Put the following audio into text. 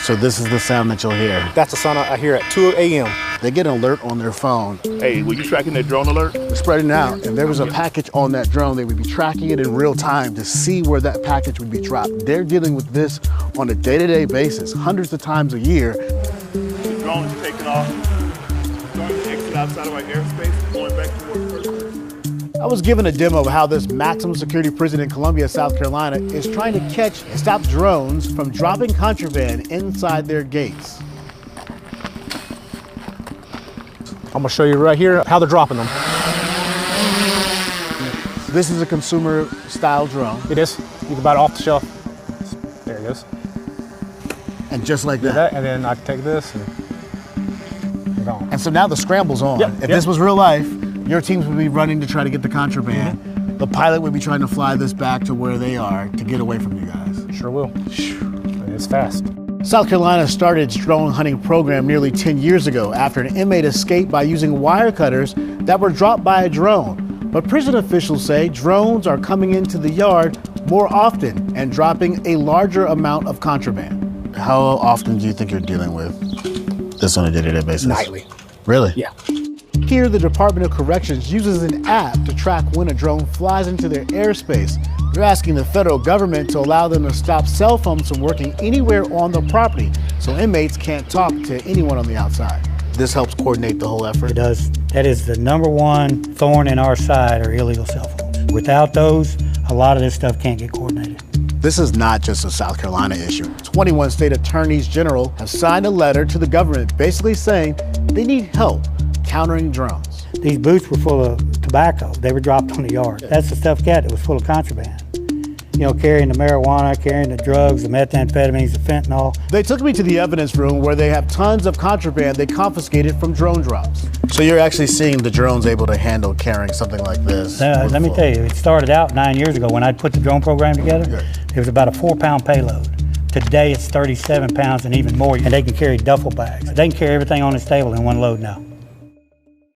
So this is the sound that you'll hear. That's the sound I hear at 2 a.m. They get an alert on their phone. Hey, were you tracking that drone alert? We're spreading out, and there was a package on that drone. They would be tracking it in real time to see where that package would be dropped. They're dealing with this on a day-to-day basis, hundreds of times a year. The drone is taking off, starting to exit outside of our airspace, going back towards first. I was given a demo of how this maximum security prison in Columbia, South Carolina is trying to catch and stop drones from dropping contraband inside their gates. I'm gonna show you right here how they're dropping them. This is a consumer style drone. It is. You can buy it off the shelf. There it goes. And just like Do that. and then I can take this and I'm gone. And so now the scramble's on. Yep, If yep. this was real life, your teams would be running to try to get the contraband. The pilot would be trying to fly this back to where they are to get away from you guys. Sure will. It's fast. South Carolina started its drone hunting program nearly 10 years ago after an inmate escaped by using wire cutters that were dropped by a drone. But prison officials say drones are coming into the yard more often and dropping a larger amount of contraband. How often do you think you're dealing with this on a day-to-day basis? Nightly. Really? Yeah. Here, the Department of Corrections uses an app to track when a drone flies into their airspace. They're asking the federal government to allow them to stop cell phones from working anywhere on the property so inmates can't talk to anyone on the outside. This helps coordinate the whole effort. It does. That is the #1 thorn in our side are illegal cell phones. Without those, a lot of this stuff can't get coordinated. This is not just a South Carolina issue. 21 state attorneys general have signed a letter to the government basically saying they need help countering drones. These boots were full of tobacco. They were dropped on the yard. That's the stuff cat that was full of contraband. You know, carrying the marijuana, carrying the drugs, the methamphetamines, the fentanyl. They took me to the evidence room where they have tons of contraband they confiscated from drone drops. So you're actually seeing the drones able to handle carrying something like this? Let me tell you, it started out 9 years ago when I'd put the drone program together. It was about a 4-pound payload. Today it's 37 pounds and even more, and they can carry duffel bags. They can carry everything on this table in one load now.